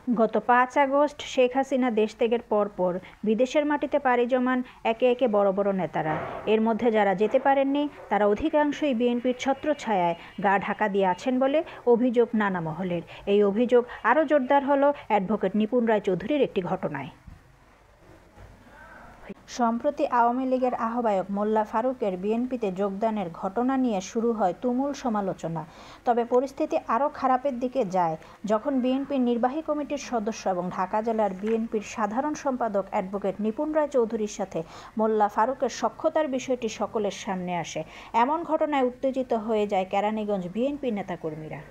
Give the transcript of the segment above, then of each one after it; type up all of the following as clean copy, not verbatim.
গত ৫ আগস্ট শেখ হাসিনা দেশ ত্যাগের পরপর বিদেশের মাটিতে পাড়ি জমান একে একে বড় বড় নেতারা। এর মধ্যে যারা যেতে পারেননি তারা অধিকাংশই বিএনপির ছত্রছায়ায় গা ঢাকা দিয়ে আছেন বলে অভিযোগ নানা মহলের। এই অভিযোগ আরও জোরদার হলো অ্যাডভোকেট নিপুণ রায় চৌধুরীর একটি ঘটনায়। সম্প্রতি আওয়ামী লীগের আহ্বায়ক মোল্লা ফারুকের বিএনপিতে যোগদানের ঘটনা নিয়ে শুরু হয় তুমুল সমালোচনা। তবে পরিস্থিতি আরও খারাপের দিকে যায় যখন বিএনপির নির্বাহী কমিটির সদস্য এবং ঢাকা জেলার বিএনপির সাধারণ সম্পাদক অ্যাডভোকেট নিপুণ রায় চৌধুরীর সাথে মোল্লা ফারুকের সখ্যতার বিষয়টি সকলের সামনে আসে। এমন ঘটনায় উত্তেজিত হয়ে যায় কেরানীগঞ্জ বিএনপি নেতাকর্মীরা।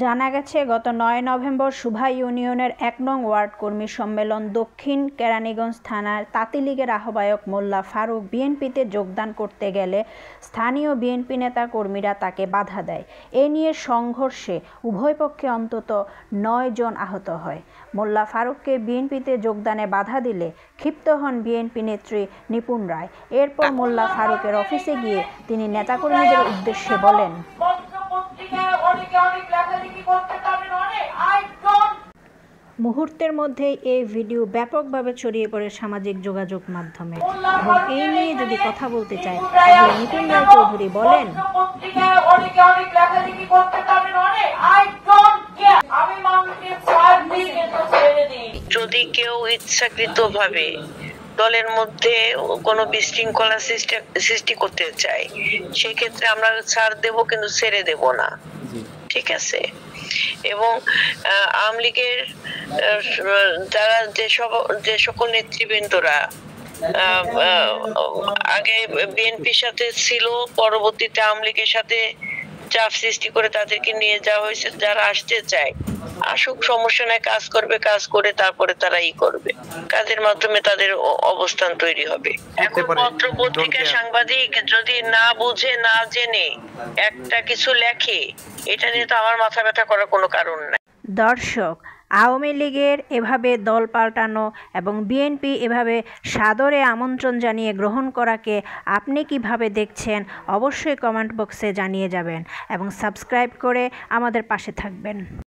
জানা গেছে, গত ৯ নভেম্বর সুভা ইউনিয়নের ১ নং ওয়ার্ড কর্মী সম্মেলন দক্ষিণ কেরানীগঞ্জ থানার তাঁতি লীগের আহ্বায়ক মোল্লা ফারুক বিএনপিতে যোগদান করতে গেলে স্থানীয় বিএনপি নেতা কর্মীরা তাকে বাধা দেয়। এ নিয়ে সংঘর্ষে উভয় পক্ষে অন্তত ৯ জন আহত হয়। মোল্লা ফারুককে বিএনপিতে যোগদানে বাধা দিলে ক্ষিপ্ত হন বিএনপি নেত্রী নিপুণ রায়। এরপর মোল্লা ফারুকের অফিসে গিয়ে তিনি নেতাকর্মীদের উদ্দেশ্যে বলেন, মুহূর্তের মধ্যেই এই ভিডিও ব্যাপকভাবে ছড়িয়ে পড়ে সামাজিক যোগাযোগ মাধ্যমে। এবং এই নিয়ে যদি কথা বলতে চাই তাহলে নিপুণ রায় চৌধুরী বলেন, যদি কেউ ইচ্ছাকৃতভাবে দলের মধ্যে কোনো বিশৃঙ্খলা সৃষ্টি করতে চায় সেক্ষেত্রে আমরা ছাড় দেব, কিন্তু ছেড়ে দেব না। ঠিক আছে? এবং আওয়ামী লীগের যারা যে সকল নেতৃবৃন্দরা আগে বিএনপির সাথে ছিল, পরবর্তীতে আওয়ামী লীগের সাথে চাপ সৃষ্টি করে তাদেরকে নিয়ে যাওয়া হয়েছে, যারা আসতে চায় আসুক, সমস্যা নাই, কাজ করবে, কাজ করে তারপরে তারা করবে, কাজের মাধ্যমে তাদের অবস্থান তৈরি হবে। এখন পত্র পত্রিকা সাংবাদিক যদি না বুঝে না জেনে একটা কিছু লেখে, এটা নিয়ে তো আমার মাথা ব্যথা করার কোনো কারণ নাই। দর্শক, আওয়ামী লীগের এভাবে দল পাল্টানো এবং বিএনপি এভাবে সাদরে আমন্ত্রণ জানিয়ে গ্রহণ করাকে আপনি কিভাবে দেখছেন অবশ্যই কমেন্ট বক্সে জানিয়ে যাবেন এবং সাবস্ক্রাইব করে আমাদের পাশে থাকবেন।